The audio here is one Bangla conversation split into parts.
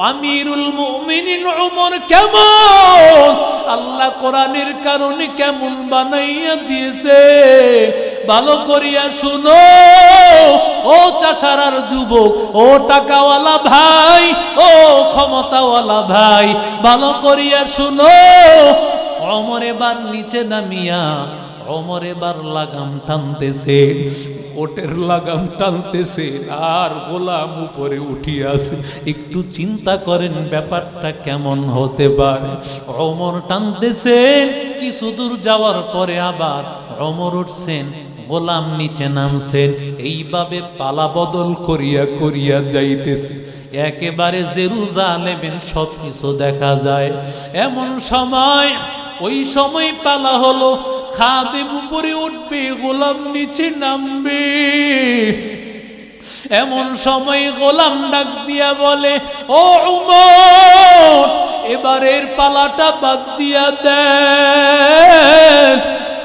আমিরুল মুমিনিন ওমর কেমন আল্লাহ কোরআনের কারণে কেমন বানাইয়া দিয়েছে ভালো করিয়া শুনো ও চাষারার যুবক ও টাকাওয়ালা ভাই ও ক্ষমতাওয়ালা ভাই ভালো করিয়া শুনো ওমর এবার নিচে নামিয়া ওমর এবার লাগাম টানতেছে ওটের লাগাম টানতেছে আর গোলাম উপরে উঠিয়াছে একটু চিন্তা করেন ব্যাপারটা কেমন হতে পারে ওমর টানতেছেন কিছু দূর যাওয়ার পরে আবার ওমর উঠছেন গোলাম নিচে নামছেন এইভাবে পালা বদল করিয়া করিয়া যাইতেছে একেবারে জেরুজালেমের সব কিছু দেখা যায় এমন সময় ওই সময় পালা হলো খাদেম উপরে উঠবে গোলাম নিচে নামবে এমন সময় গোলাম ডাক দিয়া বলে ও উমর এবারের পালাটা বাদ দিয়া দেন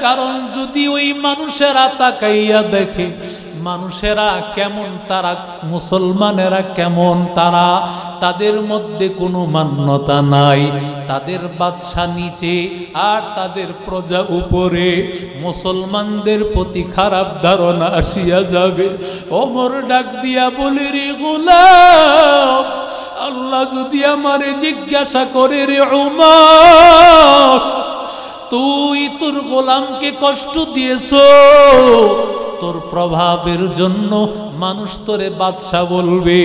কারণ যদি ওই মানুষেরা তাকাইয়া দেখে মানুষেরা কেমন তারা মুসলমানেরা কেমন তারা তাদের মধ্যে কোনো মান্যতা নাই তাদের বাদশা নিচে আর তাদের প্রজা উপরে মুসলমানদের প্রতি খারাপ ধারণা আসিয়া যাবে ওমর ডাক দিয়া বলে রে গোলাম আল্লাহ যদি আমারে জিজ্ঞাসা করে রে ওমর তুই তোর গোলামকে কষ্ট দিয়েছো তোর প্রভাবের জন্য মানুষ তোরে বাদশা বলবে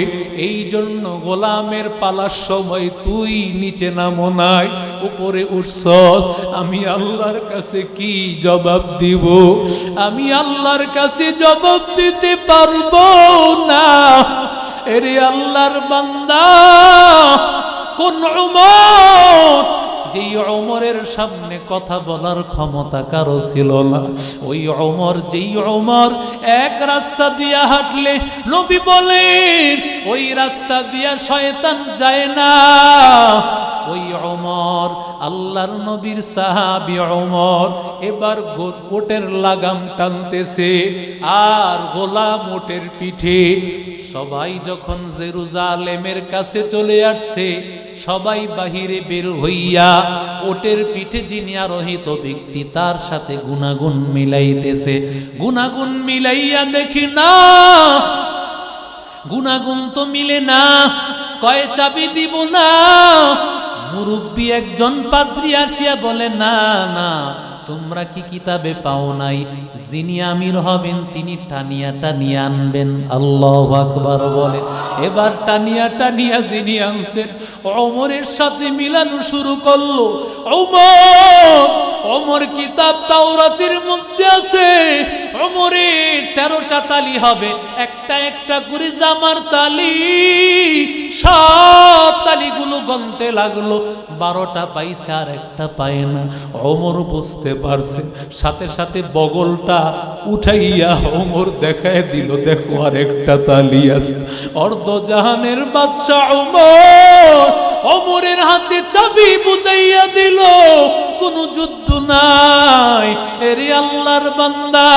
এই জন্য গোলামের পালার সময় তুই নিচে নামো নাই উপরে উঠছস আমি আল্লাহর কাছে কি জবাব দিব আমি আল্লাহর কাছে জবাব দিতে পারবো না এরে আল্লাহর বান্দা কোন উমর যেই ওমরের সামনে কথা বলার ক্ষমতা কারো ছিল না ওই ওমর যেই ওমর এক রাস্তা দিয়া হাঁটলে নবী বলেন ওই রাস্তা দিয়া শয়তান যায় না ওই ওমর আল্লাহর নবীর সাহাবী ওমর এবার ওটের লাগাম টানতেছে আর গোলাম ওটের পিঠে সবাই যখন জেরুজালেমের কাছে চলে আসছে সবাই বাহিরে বের হইয়া ওটের পিঠে যিনি আরোহিত ব্যক্তি তার সাথে গুনাগুন মিলাইতেছে গুনাগুন মিলাইয়া দেখি না গুনাগুন তো মিলে না কয় চাবি দিব না মুরব্বী একজন পাদ্রী আসিয়া বলে না না তোমরা কি কিতাবে পাও নাই যিনি আমির হবেন তিনি টানিয়া টানিয়া আনবেন আল্লাহু আকবার বলে এবার টানিয়া টানিয়া যিনি আনছেন ওমরের সাথে মিলানো শুরু করলো ওমর কিতাব তাওরাতের মধ্যে আছে ওমরের 13টা তালি হবে একটা একটা করে জামার তালি সব তালিগুলো গনতে লাগলো 12টা পাইছে আর একটা পায় না ওমর বুঝতে পারছে সাথে সাথে বগলটা উঠাইয়া ওমর দেখায় দিল দেখো আর একটা তালি আছে অর্ধ জাহানের বাদশা ওমরের হাতে চাবি বুঝাইয়া দিল কোনো যুদ্ধ নাই এরে আল্লাহর বান্দা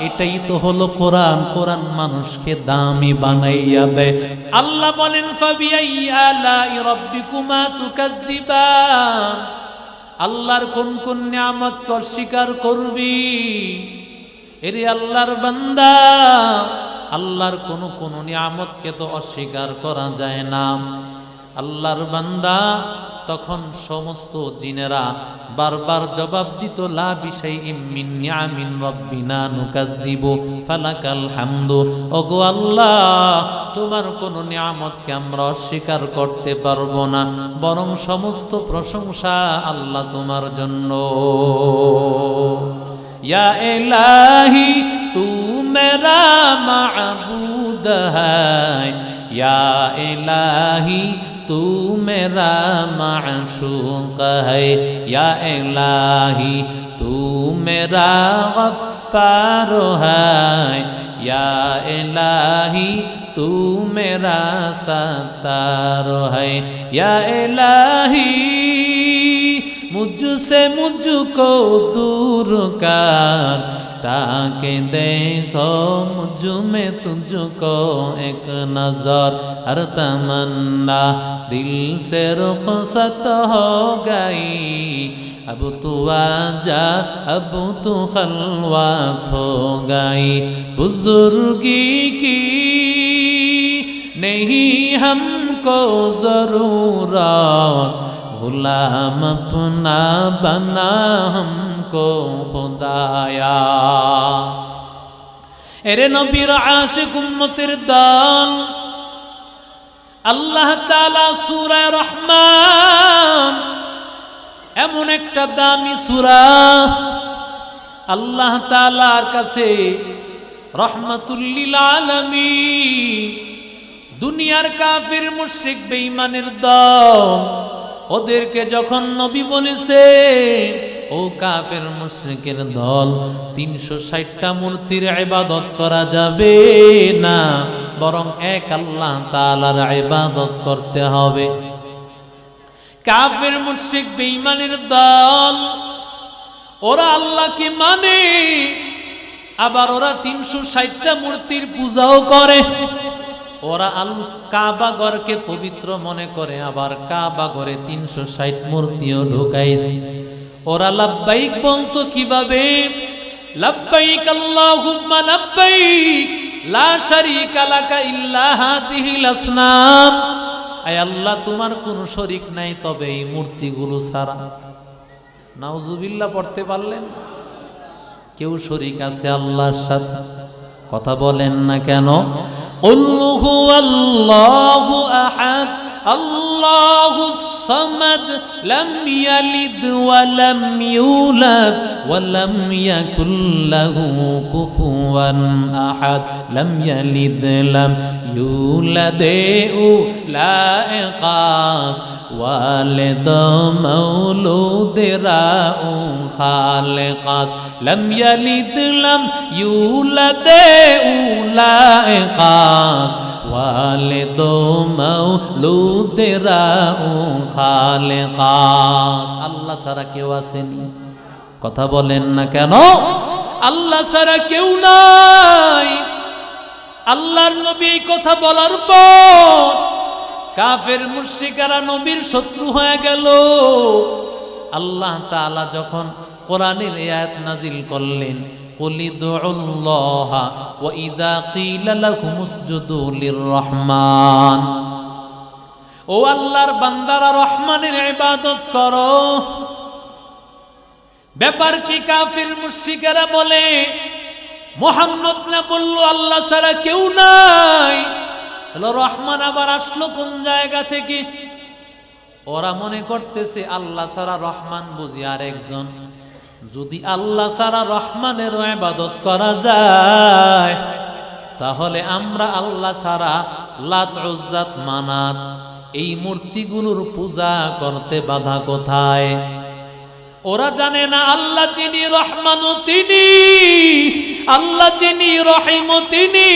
এটাই তো হলো কোরআন কোরআন মানুষকে দামি বানাইয়া দেয় আল্লাহ বলেন ফাবিআই আলাই রাব্বিকুমা তুকাজ্জিবান আল্লাহর কোন কোন নিয়ামতকে অস্বীকার করবি এরে আল্লাহর বান্দা আল্লাহর কোন কোন নিয়ামতকে তো অস্বীকার করা যায় না আল্লাহর বান্দা তখন সমস্ত জিনেরা বারবার জবাব দিত লা বিশাইইম মিন নিআমিন রাব্বিনা নুকাযযিবু ফালাকাল হামদু ওগো আল্লাহ তোমার কোন নিয়ামতকে আমরা অস্বীকার করতে পারবো না বরং সমস্ত প্রশংসা আল্লাহ তোমার জন্য ইয়া ইলাহি তু মেরা মাবুদ হ্যায় ইয়া ইলাহি तू मेरा माशूक है या इलाही तू मेरा गफ्फार है या इलाही तू मेरा सत्तार है या इलाही मुझसे मुझको दूर कर ताके देखो मुझ में तुझको एक नजर, हर तमन्ना दिल से रुखसत हो गई। अब तू आजा, अब तू खलवत हो गई। बुजुर्गी की नहीं हमको जरूरत, गुलाम अपना बना हमको खुदाया। एरे नबीर आशिक उम्मतेर दल, আল্লাহ তাআলা সূরা রহমান এমন একটা দামি সূরা, আল্লাহ তাআলার কাছে রহমাতুল লিল আলামিন। দুনিয়ার কাফির মুশরিক বেঈমানের দল, ওদেরকে যখন নবী বলেছে, ও কাফের মুশরিকের দল, ৩৬০টা মূর্তির ইবাদত করা যাবে না, বরং এক আল্লাহ তাআলার ইবাদত করতে হবে। কাফের মুশরিক বেঈমানের দল, ওরা আল্লাহকে মানে, আবার ওরা ৩৬০টা মূর্তির পূজাও করে। ওরা কাবা ঘরকে পবিত্র মনে করে, আবার কাবা ঘরে ৩৬০ মূর্তিও ঢুকাইছে। ওরা লাব্বাইক বলতো কিভাবে? লাব্বাইক আল্লাহুম্মা লাব্বাইক লা শারীকা লাকা ইল্লা হাযিহিল আসনাম। আয় আল্লাহ, তোমার কোনো শরীক নাই তবে এই মূর্তিগুলো ছাড়া। নাউজুবিল্লাহ পড়তে পারলেন? কেউ শরীক আছে আল্লাহর সাথে? কথা বলেন না কেন? কুল হুয়াল্লাহু আহাদ আল্লাহুস সামাদ লাম ইয়ালিদ ওয়া লাম ইউলাদ ওয়া লাম ইয়াকুল লাহু কুফুয়ান আহাদ। লাম ইয়ালিদ লাম ইউলাদ লা ইকাস ওয়ালিদ মাওলুদ রাউ খালিকাত। লাম ইয়ালিদ লাম ইউলাদ লা ইকাস ওয়ালিদ মাওলুদ রাউ খালিকাত। আল্লাহ ছাড়া কেউ আসেনি? কথা বলেন না কেন? আল্লাহ ছাড়া কেউ নাই। আল্লাহর নবী এই কথা বলার পর কাফের মুশরিকরা নবীর শত্রু হয়ে গেল। আল্লাহ তাআলা যখন কোরআনের আয়াত নাজিল করলেন, কুলিদুল্লাহা ওয়া ইযা কিলা লাহুমুসজুদু লিররহমান, ও আল্লাহর বান্দারা রহমানের ইবাদত করো। ব্যাপার কি? কাফির মুশরিকরা বলে, মুহাম্মদ না বললো আল্লাহ ছাড়া কেউ নাই, রহমান আবার আসলো কোন জায়গা থেকে? ওরা মনে করতেছে আল্লাহ ছাড়া রহমান বুঝি আর একজন। যদি আল্লাহ ছাড়া রহমানের ইবাদত করা যায়, তাহলে আমরা আল্লাহ ছাড়া লাত, উজ্জাত, মানাত এই মূর্তিগুলোর পূজা করতে বাধা কোথায়? ওরা জানে না আল্লাহ যিনি রহমানও তিনি, আল্লাহ যিনি রহিম তিনি।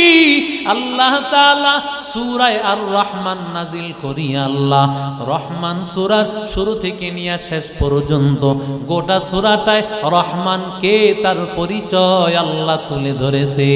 আল্লাহ তাআলা সূরা আর রহমান নাজিল করি, আল্লাহ রহমান সূরার শুরু থেকে নিয়ে শেষ পর্যন্ত গোটা সূরাটায় রহমান কে তার পরিচয় আল্লাহ তুলে ধরেছে।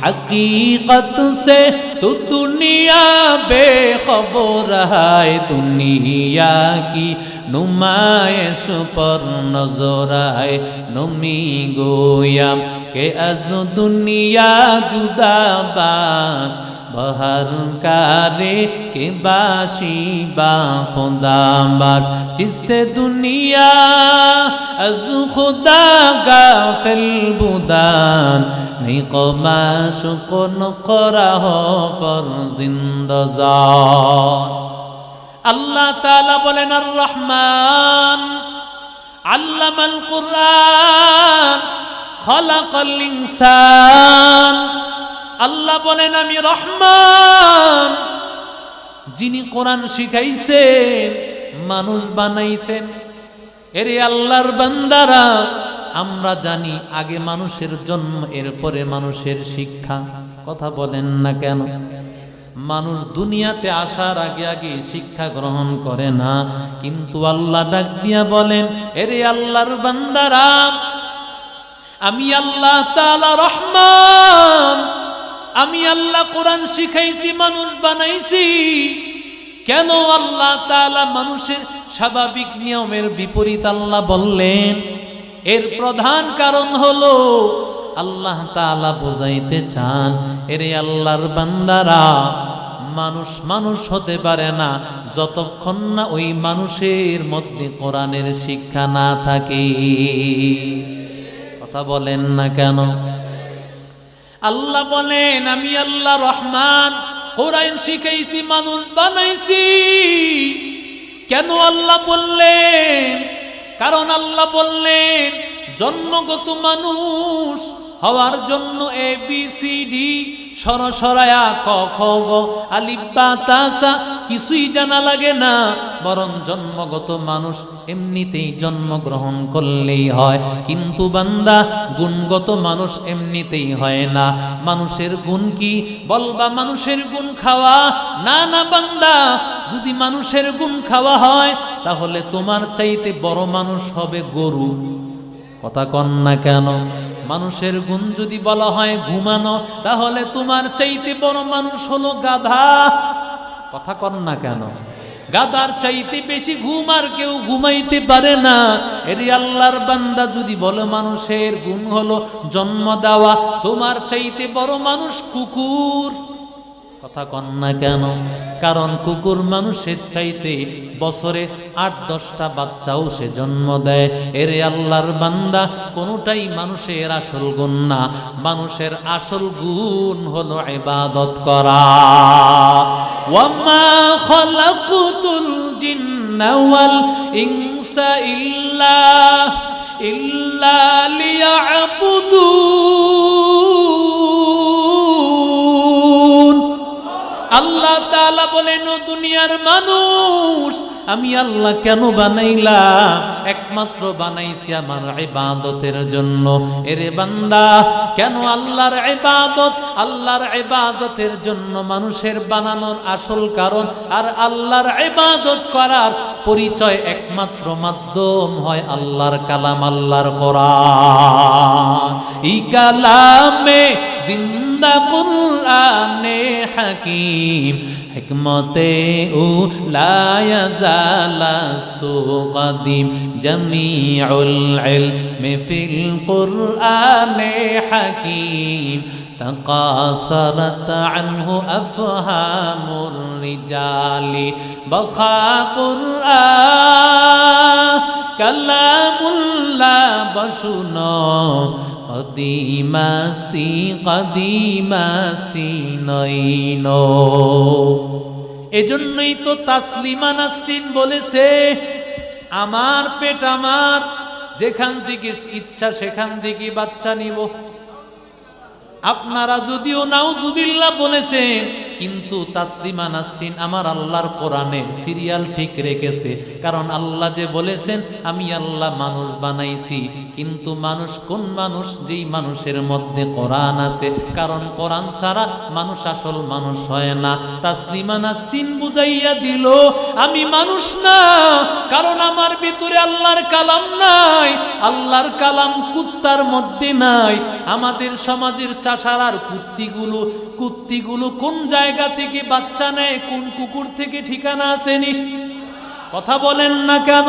हकीकत से तो दुनिया बेखबर है, दुनिया की नुमाइश पर नजर है। नमी गोयाम के अज दुनिया जुदा बाश, बहर कारे के बाशी बा खुदा बाश। जिसते दुनिया अज खुदा गाफिल बुदान, नहीं कमाश को नकरा हो पर जिंदजार। আল্লাহ তাআলা বলেন, আর রহমান আল্লামাল কুরআন খালাকাল ইনসান। আল্লাহ বলেন, আমি রহমান, যিনি কোরআন শিখাইছেন, মানুষ বানাইছেন। এরে আল্লাহর বান্দারা, আমরা জানি আগে মানুষের জন্ম, এরপরে মানুষের শিক্ষা। কথা বলেন না কেন? মানুষ দুনিয়াতে আসার আগে আগে শিক্ষা গ্রহণ করে না, কিন্তু আল্লাহ ডাক দিয়া বলেন, এরে আল্লাহর বান্দারা, আমি আল্লাহ তাআলা রহমান, আমি আল্লাহ কোরআন শিখাইছি, মানুষ বানাইছি। কেন আল্লাহ তাআলা মানুষের স্বাভাবিক নিয়মের বিপরীত আল্লাহ বললেন? এর প্রধান কারণ হলো আল্লাহ তাআলা বোঝাইতে চান, এরে আল্লাহর বান্দারা, মানুষ মানুষ হতে পারে না যতক্ষণ না ওই মানুষের মধ্যে কোরআনের শিক্ষা না থাকে। কথা বলেন না কেন? আল্লাহ বলেন আমি আল্লাহ রহমান, কোরআন শিখাইছি, মানুষ বানাইছি। কেন আল্লাহ বললেন? কারণ আল্লাহ বললেন জন্মগত মানুষ হওয়ার জন্য ABCD সরসরায়া ক খ গ আলিফ বা তা সা কিছুই জানা লাগে না, বরং জন্মগত মানুষ এমনিতেই জন্মগ্রহণ করলেই হয়। কিন্তু বান্দা, গুণগত মানুষ এমনিতেই হয় না। মানুষের গুণ কি বলবা? মানুষের গুণ খাওয়া? না না বান্দা, যদি মানুষের গুণ খাওয়া হয় তাহলে তোমার চাইতে বড় মানুষ হবে গরু। কথা কন না কেন? মানুষের গুণ যদি বলা হয় ঘুমানো, তাহলে তোমার চাইতে বড় মানুষ হলো গাধা। কথা কন না কেন? গাধার চাইতে বেশি ঘুম আর কেউ ঘুমাইতে পারে না। এর আল্লাহর বান্দা যদি বলো মানুষের গুণ হলো জন্ম দেওয়া, তোমার চাইতে বড় মানুষ কুকুর। কথা কন না কেন? কারণ কুকুর মানুষের চাইতে বছরে ৮-১০টা বাচ্চাও সে জন্ম দেয়। এরে আল্লাহর বান্দা, কোনোটাই মানুষের আসল গুণ না। মানুষের আসল গুণ হলো ইবাদত করা। ওয়ামা খালাকুতুল জিন্না ওয়াল ইনসা ইল্লা লিয়াবুদুন। আল্লাহ তাআলা বলেন, ও দুনিয়ার মানুষ, আমি আল্লাহ কেন বানাইলাম? একমাত্র বানাইছি আমার ইবাদতের জন্য। এরে বান্দা, কেন আল্লাহর ইবাদত? আল্লাহর ইবাদতের জন্য মানুষের বানানোর আসল কারণ আর আল্লাহর ইবাদত করার পরিচয় একমাত্র মাধ্যম হয় আল্লাহর কালাম, আল্লাহর কোরআন। এই কালামে জিন্দা কুরআনে হাকিম, হিকমতে ও লা ইয়াজালাস্তু কাদিম, জামিউল ইলমি ফিল কুরআনে হাকিম, تقاصرت عنه أفهام الرجال بخا قرآن كلام الله بشنا কদিমাস্তি নইনো। এজন্যই তো তাসলিমা নাসরিন বলেছে, আমার পেট আমার, যেখান থেকে ইচ্ছা সেখান থেকে বাচ্চা নিব। আপনারা যদিও নাউজুবিল্লাহ বলেছেন, কিন্তু তাসলিমা নাসরিন আমার আল্লাহর কোরআনের সিরিয়াল ঠিক রেখেছে। কারণ আল্লাহ যে বলেছেন আমি আল্লাহ মানুষ বানাইছি, কিন্তু মানুষ কোন মানুষ? যেই মানুষের মধ্যে কোরআন আছে। কারণ কোরআন ছাড়া মানুষ আসল মানুষ হয় না। তাসলিমা নাসরিন বুঝাইয়া দিল আমি মানুষ না, কারণ আমার ভিতরে আল্লাহর কালাম নাই। আল্লাহর কালাম কুত্তার মধ্যে নাই। আমাদের সমাজের চাষারার কুত্তিগুলো কোন জায়গা থেকে বাচ্চা নেয়? কোন কুকুর থেকে ঠিকানা আসেনি? কথা বলেন না কেন?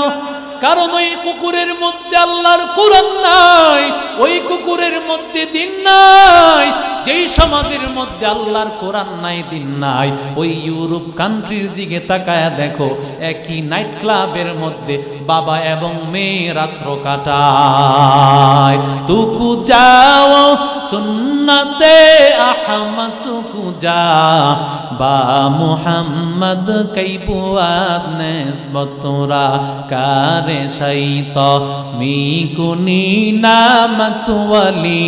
কারণ ওই কুকুরের মধ্যে আল্লাহর কোরআন নাই, ওই কুকুরের মধ্যে দিন নাই। যেই সমাজের মধ্যে আল্লাহর কোরআন নাই, দিন নাই, ওই ইউরোপ কান্ট্রির দিকে তাকায়া দেখো, একই নাইট ক্লাবের মধ্যে বাবা এবং মেয়ে রাত্র কাটায়। তুকু যাও সুন্নতে আহমদ তুকু যা বা মুহাম্মদ কাইবু আবনেসবতরা কারে শাইত মি কুনি নামত ওয়ালি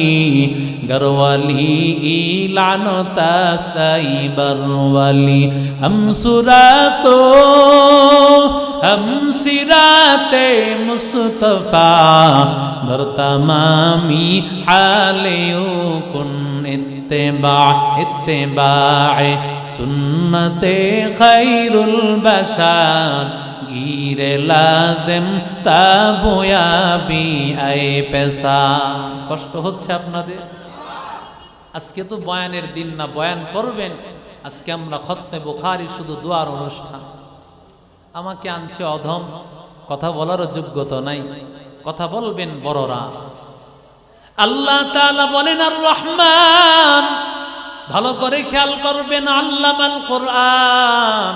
গরওয়ালি ইলানো তাস্তাই বরওয়ালি হম সুরাতো হম সিরাতে মুস্তফা দর তমামি হালে কুন ইত্তেবা সুন্নতে খায়রুল বাশার গিরে লাজেম তাবুয়াবি আয়ে পেশা। কষ্ট হচ্ছে আপনাদের? আজকে তো বয়ানের দিন না, বয়ান করবেন। আজকে আমরা খতমে বুখারী শুধু দোয়ার অনুষ্ঠান। আমাকে আনছে অধম, কথা বলারও যোগ্যতা নাই, কথা বলবেন বড়রা। আল্লাহ তাআলা বলেন আর রহমান, ভালো করে খেয়াল করবেন, আল্লামাল কোরআন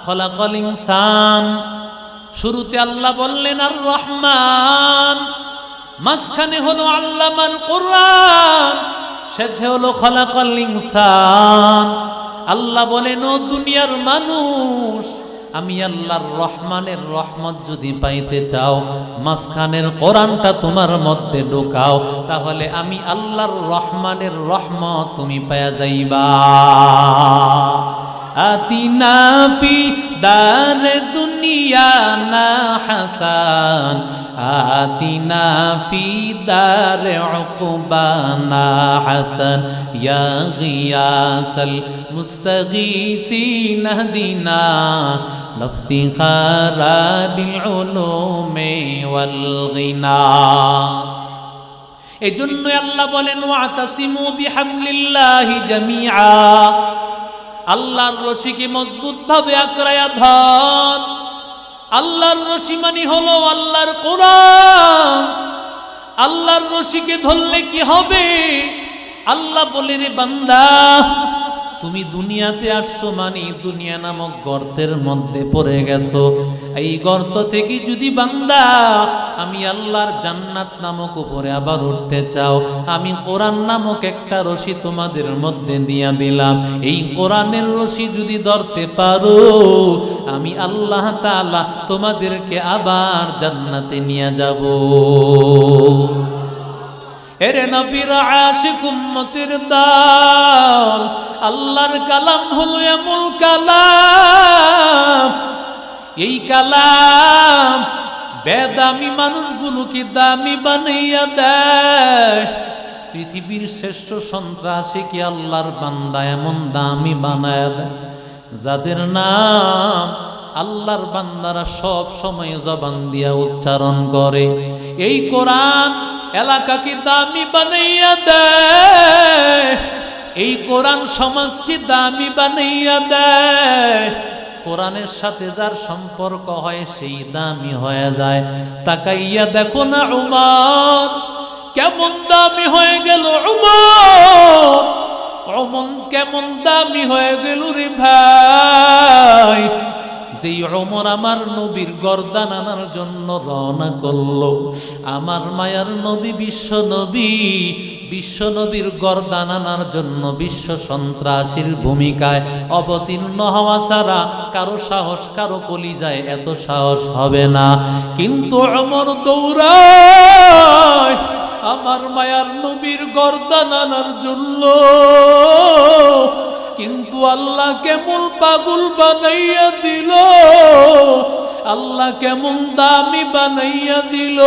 খলাকাল ইনসান। শুরুতে আল্লাহ বললেন আর রহমান, মাঝখানে হলো আল্লামাল কোরআন, শেষে হলো খলাকাল ইনসান। আল্লাহ বলেন ও দুনিয়ার মানুষ, আমি আল্লাহর রহমানের রহমত যদি পাইতে চাও, মাঝখানের কোরআনটা তোমার মধ্যে ঢোকাও, তাহলে আমি আল্লাহর রহমানের রহমত তুমি পায়া যাইবা। আতিনা ফি দার দুনিয়া না হাসান, আতিনা ফি দার উকবানা হাসান, ইয়া গিয়াসাল মুস্তাগীসিন হদিনা লফতিখারা বিল উলুমি ওয়াল গিনা। এজন্য আল্লাহ বলেন ওয়াতাসিমু বিহাবলিল্লাহি জামিআ, আল্লাহর রশিকে মজবুত ভাবে আঁকড়ায়া ধর। আল্লাহর রশি মানে হলো আল্লাহর কোরআন। আল্লাহর রশিকে ধরলে কি হবে? আল্লাহ বলে রে বান্দা, তুমি দুনিয়াতে আসছো মানে দুনিয়া নামক গর্তের মধ্যে পড়ে গেছো। এই গর্ত থেকে যদি বান্দা আমি আল্লাহর জান্নাত নামক উপরে আবার উঠতে চাও, আমি কোরআন নামক একটা রশি তোমাদের মধ্যে দিয়া দিলাম। এই কোরআনের রশি যদি ধরতে পারো, আমি আল্লাহ তাআলা তোমাদেরকে আবার জান্নাতে নিয়ে যাব। এরে নবীর আশিক উম্মতের দল, আল্লাহর কালাম হলো এমন কালাম, এই কালাম বেদামি মানুষগুলোকে দামি বানাইয়া দেয়। পৃথিবীর শ্রেষ্ঠ সন্ত্রাসীকে আল্লাহর বান্দা এমন দামি বানায় দেয়, যাদের নাম আল্লাহর বান্দারা সব সময় জবান দিয়া উচ্চারণ করে। এই কোরআন এলাকাকে দামি বানাইয়া দেয়, এই কোরআন সমাজকে দামি বানাইয়া দেয়। কোরআনের সাথে যার সম্পর্ক হয় সেই দামি হয়ে যায়। তাকাইয়া দেখো না উমর কেমন দামি হয়ে গেল, উমর কেমন দামি হয়ে গেল রে ভাই। যেই উমর আমার নবীর গর্দান আনার জন্য রওনা করলো, আমার মায়ার নবী বিশ্ব নবীর গর্দান আনার জন্য বিশ্ব সন্ত্রাসীর ভূমিকায় অবতীর্ণ হওয়া ছাড়া কারো সাহস, কারো কলিজায় এত সাহস হবে না। কিন্তু উমর দৌড়ায় আমার মায়ার নবীর গর্দান আনার জন্য। কিন্তু আল্লাহ কেমন পাগল বানাইয়া দিল, আল্লাহ কেমন দামি বানাইয়া দিল।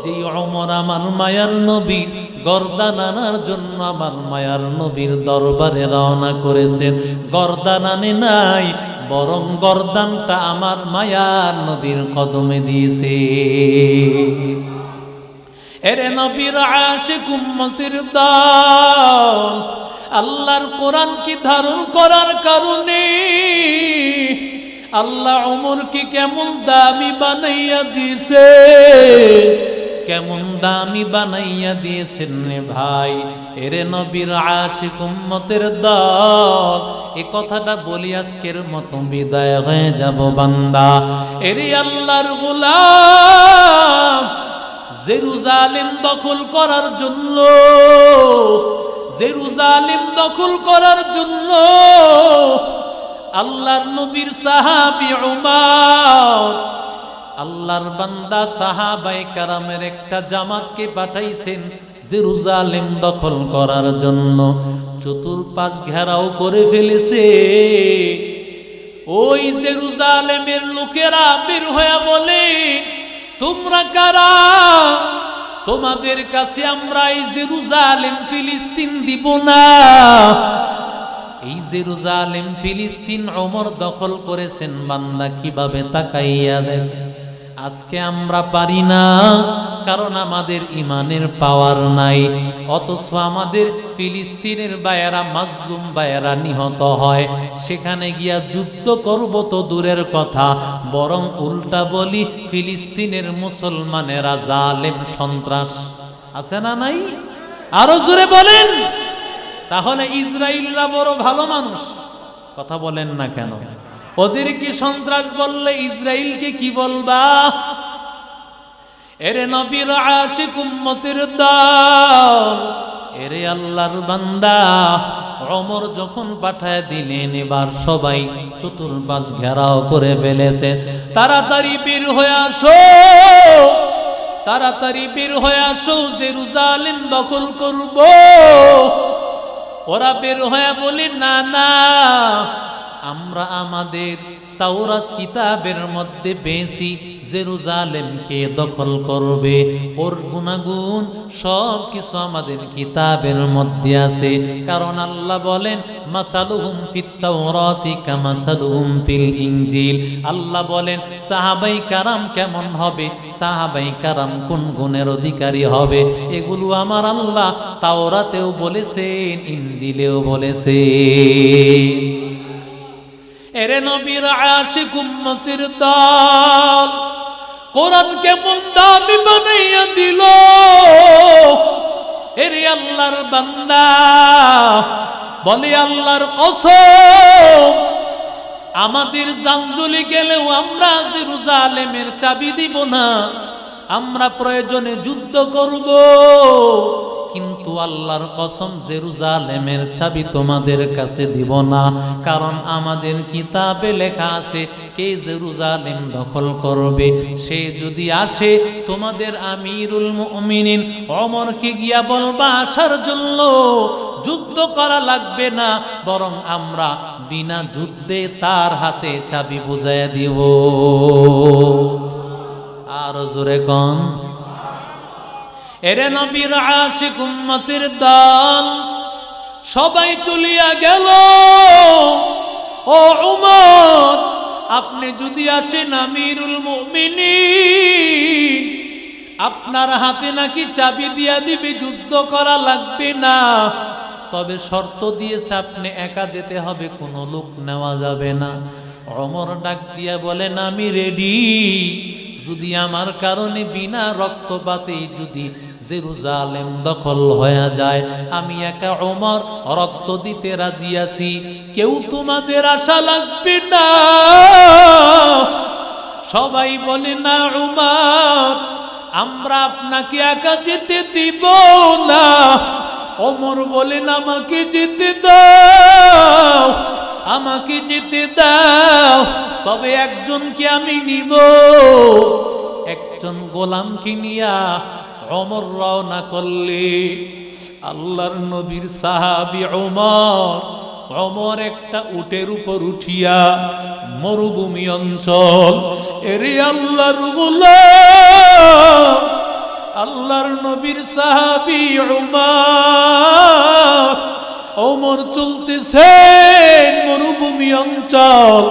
যে ওমর আমার মায়ার নবী গর্দান আনার জন্য আমার মায়ার নবীর দরবারে রওনা করেছেন, গর্দান আনে নাই, বরং গর্দানটা আমার মায়ার নবীর কদমে দিয়েছে। এরে নবীর আশিক উম্মতের দল, আল্লাহর কোরআনকে ধারণ করার কারণে আল্লাহ ওমরকে কেমন দামি বানাইয়া দিয়েছে, কেমন দামি বানাইয়া দিয়েছেন রে ভাই। এরে নবীর আশিক উম্মতের দল, এ কথাটা বলি আজকের মতো বিদায় হয়ে যাব বান্দা। এরে আল্লাহর গোলাম, জেরুজালেম দখল করার জন্য, জেরুজালেম দখল করার জন্য আল্লাহর নবীর সাহাবী উমর, আল্লাহর বান্দা সাহাবায়ে কেরামের একটা জামাতকে পাঠাইছেন জেরুজালেম দখল করার জন্য। চতুর্পাশ ঘেরাও করে ফেলেছে। ওই জেরুজালেমের লোকেরা বের হয়ে বলে, তোমরা কারা? তোমাদের কাছে আমরা এই জেরুজালেম ফিলিস্তিন দিব না। এই জেরুজালেম ফিলিস্তিন ওমর দখল করেছেন, বান্দা কিভাবে তাকাইয়া দেন। আজকে আমরা পারি না, কারণ আমাদের ইমানের পাওয়ার নাই। অথচ আমাদের ফিলিস্তিনের বায়েরা, মাজলুম বায়েরা নিহত হয়, সেখানে গিয়া যুদ্ধ করব তো দূরের কথা, বরং উল্টা বলি ফিলিস্তিনের মুসলমানেরা জালেম, সন্ত্রাস। আছে না নাই? আরো জোরে বলেন। তাহলে ইসরায়েলরা বড় ভালো মানুষ, কথা বলেন না কেন? ওদের কি সন্ত্রাস বললে ইসরায়েলকে কি বলবা? এরে নবীর আশিক উম্মতের দল, এরে আল্লাহর বান্দা, ওমর যখন পাঠায় দিলেন, এবার সবাই চতুর্পাশ ঘেরাও করে ফেলেছে। তাড়াতাড়ি বের হয়ে আসো, তাড়াতাড়ি বের হয়ে আসো, জেরুজালেম দখল করব। ওরা বের হয়ে বলে, না না, আমরা আমাদের তাওরাত কিতাবের মধ্যে পেয়েছি জেরুজালেমকে দখল করবে, ওর গুনাগুন সব কিছু আমাদের কিতাবের মধ্যে আছে। কারণ আল্লাহ বলেন, মাসালুহুম ফিত তাওরাতি কামাসালুহুম ফিল ইনজিল। আল্লাহ বলেন সাহাবাই কারাম কেমন হবে, সাহাবাই কারাম কোন গুণের অধিকারী হবে, এগুলো আমার আল্লাহ তাওরাতেও বলেছেন, ইনজিলেও বলেছেন। এরে নবীর আশিক উম্মতের দল, কোরআন কেমন দামি বানাইয়া দিল। এরে আল্লাহর বান্দা, বলে আল্লাহর কসম, আমাদের জান চলে গেলেও আমরা জেরুজালেমের চাবি দিব না, আমরা প্রয়োজনে যুদ্ধ করব, কিন্তু আল্লাহর কসম জেরুজালেমের চাবি তোমাদের কাছে দিব না। কারণ আমাদের কিতাবে লেখা আছে কে জেরুজালেম দখল করবে, সে যদি আসে তোমাদের আমিরুল মুমিনিন ওমরকে গিয়া বলবা আসার জন্য, যুদ্ধ করা লাগবে না, বরং আমরা বিনা যুদ্ধে তার হাতে চাবি বুঝাইয়া দিব। আর জোরে কোন। এরে নবীর আশিক উম্মতের দল, সবাই চলিয়া গেল। ও উমর, আপনি যদি আসেন আমিরুল মুমিনিন, আপনার হাতে নাকি চাবি দিয়া দিবে, যুদ্ধ করা লাগবে না, তবে শর্ত দিয়েছে আপনি একা যেতে হবে, কোনো লোক নেওয়া যাবে না। ওমর ডাক দিয়া বলেন, আমি রেডি, যদি আমার কারণে বিনা রক্তপাতেই যদি জেরুজালেম দখল হয়ে যায়, আমি একা ওমর রক্ত দিতে রাজি আছি, কেউ তোমাদের আশা লাগবে না। সবাই বলে, না ওমর, আমরা আপনাকে একা যেতে দিব না। ওমর বলেন, আমাকে যেতে দাও, আমাকে যেতে দাও, তবে একজনকে আমি নিব। একজন গোলামকে নিয়া ওমর রওনা করলে, আল্লাহর নবীর সাহাবী ওমর, ওমর একটা উটের উপর উঠিয়া মরুভূমি অঞ্চল, এরে আল্লাহর গোলাম, আল্লাহর নবীর সাহাবী ওমর, ওমর চলতেছেন মরুভূমি অঞ্চল,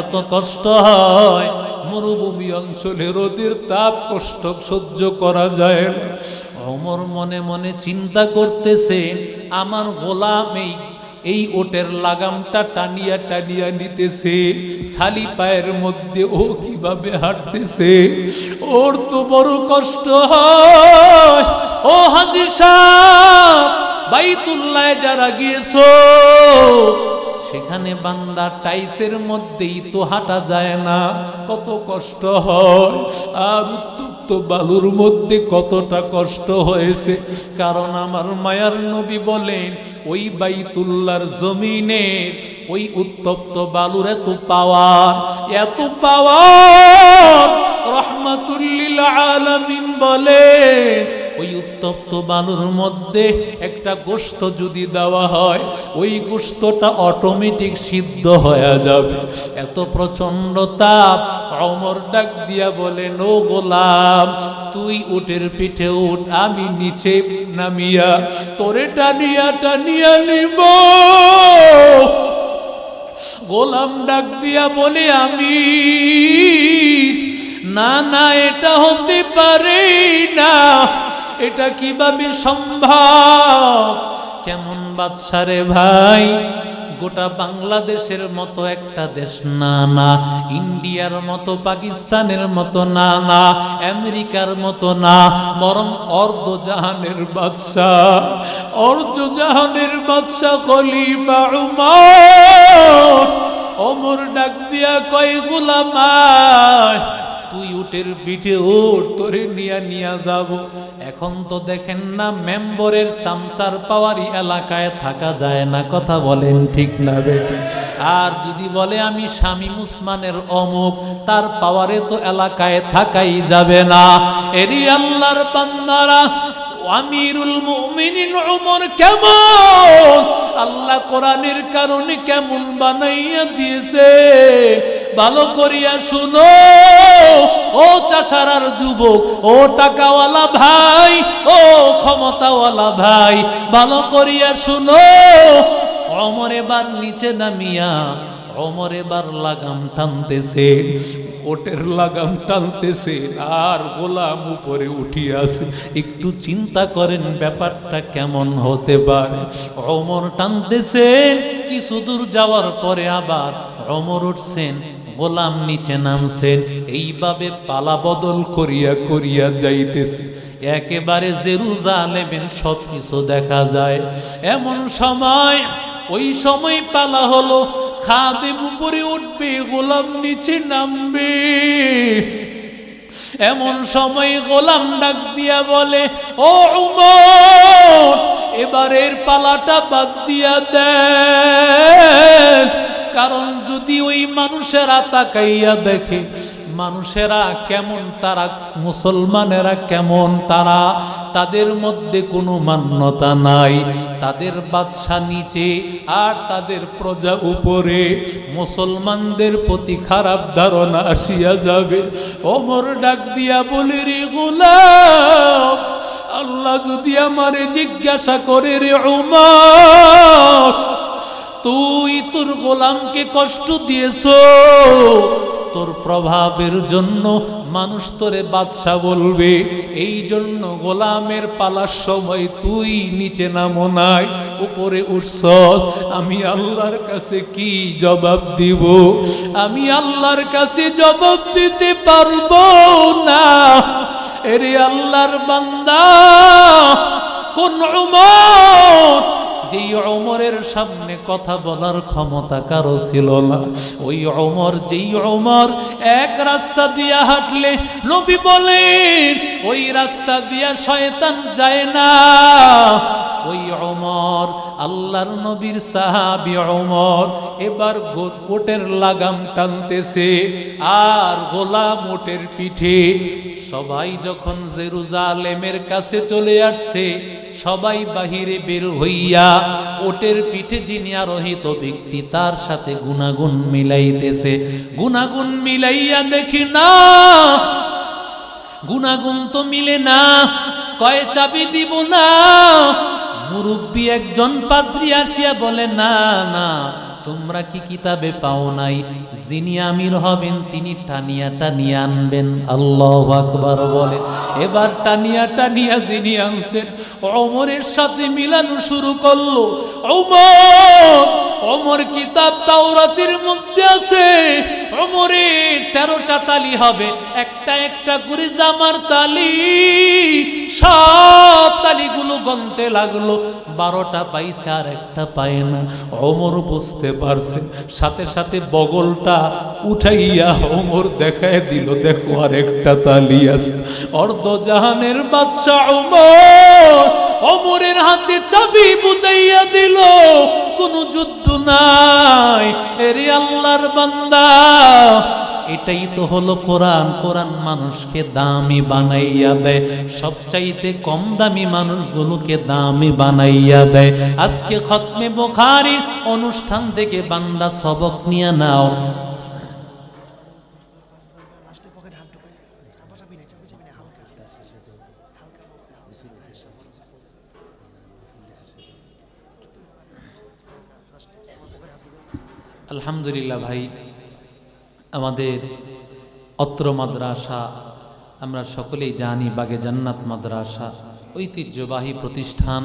এত কষ্ট হয়, মরুভূমি অঞ্চলে রোদের তাপ কষ্ট সহ্য করা যায় না। ওমর মনে মনে চিন্তা করতেছেন, আমার গোলাম এই ওটের লাগামটা টানিয়া টানিয়া নিতেছে, খালি পায়ের মধ্যে ও কিভাবে হাঁটতেছে, ওর তো বড় কষ্ট হয়। ও হাজী সাহেব, বাইতুল্লাহে যারা গিয়েছো, সেখানে বান্দা টাইসের মধ্যেই তো হাঁটা যায় না, কত কষ্ট হয়, আর উত্তপ্ত বালুর মধ্যে কতটা কষ্ট হয়েছে। কারণ আমার মায়ার নবী বলেন, ওই বাইতুল্লাহর জমিনের ওই উত্তপ্ত বালুর এত পাওয়ার, এত পাওয়ার, রাহমাতুল লিল আলামিন বলেন, ওই উত্তপ্ত বালুর মধ্যে একটা গোশত যদি দেওয়া হয়, ওই গোশতটা অটোমেটিক সিদ্ধ হয়ে যাবে, এত প্রচন্ড তাপ। ওমর ডাক দিয়া বলেন, ও গোলাম, তুই উটের পিঠে উঠ, আমি নিচে নামিয়া তোরে টানিয়া টানিয়া নিব। গোলাম ডাক দিয়া বলে আমি না না, এটা হতে পারে না, এটা কিভাবে সম্ভব? কেমন বাদশা রে ভাই, গোটা বাংলাদেশের মতো একটা দেশ না, না ইন্ডিয়ার মতো, পাকিস্তানের মতো না, না আমেরিকার মতো না, বরং অর্ধজাহানের বাদশা, অর্ধজাহানের বাদশা খলিফা উমর। ওমর ডাক দিয়া কয় গোলাম আয়, তুই উটের পিঠে উঠ, তোরে নিয়া যাব। এখন তো দেখেন না মেম্বরের সামসার পাওয়ারি এলাকায় থাকা যায় না, কথা বলেন ঠিক না বেটি? আর যদি বলে আমি শামীম উসমানের অমুক, তার পাওয়ারে তো এলাকায় থাকাই যাবে না। এরি আল্লাহর বান্দারা, আমিরুল মুমিনিন ওমর কেমন আল্লাহ কোরআনের কারণে কেমন বানাইয়া দিয়েছে, ভালো করিয়া শুনো ও চাষারার যুবক, ও টাকাওয়ালা ভাই, ও ক্ষমতাওয়ালা ভাই, ভালো করিয়া শুনো। ওমর এবার নিচে নামিয়া, ওমর এবার লাগাম টানতেছে, ওটের লাগাম টানতেছে, আর গোলাম উপরে উঠিয়াছে। একটু চিন্তা করেন ব্যাপারটা কেমন হতে পারে। ওমর টানতেছেন, কিছু দূর যাওয়ার পরে আবার ওমর উঠছেন, গোলাম নিচে নামছেন, এইভাবে পালা বদল করিয়া করিয়া যাইতেছে। একেবারে জেরুজালেমের সব কিছু দেখা যায়। এমন সময়, ওই সময় পালা হলো, খাদেম উপরে উঠবে, গোলাম নিচে নামবে। এমন সময় গোলাম ডাক দিয়া বলে ও উমর, এবারের পালাটা বাদ দিয়া দেন, কারণ যদি ওই মানুষেরা তাকাইয়া দেখে মানুষেরা কেমন, তারা মুসলমানেরা কেমন, তারা, তাদের মধ্যে কোনো মান্যতা নাই, তাদের বাদশা নিচে আর তাদের প্রজা উপরে, মুসলমানদের প্রতি খারাপ ধারণা আসিয়া যাবে। ওমর ডাক দিয়া বলে রে গোলাম, আল্লাহ যদি আমারে জিজ্ঞাসা করে রে ওমর, তুই তোর গোলামকে কষ্ট দিয়েছো, তোর প্রভাবের জন্য মানুষ তোরে বাদশা বলবে, এই জন্য গোলামের পালার সময় তুই নিচে নামো নাই, উপরে উঠছস, আমি আল্লাহর কাছে কি জবাব দিব? আমি আল্লাহর কাছে জবাব দিতে পারবো না। এরে আল্লাহর বান্দা, কোন উমর, যেই ওমরের সামনে কথা বলার ক্ষমতা কারো ছিল না, ওই ওমর, যেই ওমর এক রাস্তা দিয়া হাঁটলে নবী বলেন ওই রাস্তা দিয়া শয়তান যায় না, ওই ওমর আল্লাহর নবীর সাহাবী ওমর এবার ওটের লাগাম টানতেছে আর গোলাম ওটের পিঠে। সবাই যখন জেরুজালেমের কাছে চলে আসছে, সবাই বাহিরে বের হইয়া ওটের পিঠে যিনি আরোহিত ব্যক্তি তার সাথে গুনাগুন মিলাইতেছে। গুনাগুন মিলাইয়া দেখি না, গুনাগুন তো মিলে না, কয় চাবি দিব না। মুরব্বী একজন পাদ্রী আসিয়া বলে না না, তোমরা কি কিতাবে পাও নাই যিনি আমির হবেন তিনি টানিয়া টানিয়া আনবেন? আল্লাহু আকবার বলে। এবার টানিয়া টানিয়া যিনি আনছেন ওমরের সাথে মিলানো শুরু করলো। ওমর কিতাব তাওরাতের মধ্যে আছে ওমরের 13টা তালি হবে, একটা একটা করে জামার তালি, সব তালিগুলো গনতে লাগলো। 12টা পাইছে আর একটা পায় না। ওমর বুঝতে পারছে, সাথে সাথে বগলটা উঠাইয়া ওমর দেখায় দিল, দেখো আর একটা তালি আছে। অর্ধজাহানের বাদশা ওমর ওমরের হাতে চাবি বুঝাইয়া দিল, কোনো যুদ্ধ নাই। এরে আল্লাহর বান্দা, এটাই তো হলো কোরআন। কোরআন মানুষকে দামি বানাইয়া দেয়, সবচাইতে কম দামি মানুষগুলোকে দামি বানাইয়া দেয়। আজকে খতমে বুখারীর অনুষ্ঠান থেকে বান্দা সবক নিয়ে নাও। আলহামদুলিল্লাহ ভাই, আমাদের অত্র মাদ্রাসা আমরা সকলেই জানি, বাগে জান্নাত মাদ্রাসা ঐতিহ্যবাহী প্রতিষ্ঠান।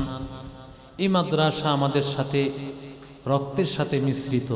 এই মাদ্রাসা আমাদের সাথে রক্তের সাথে মিশ্রিত।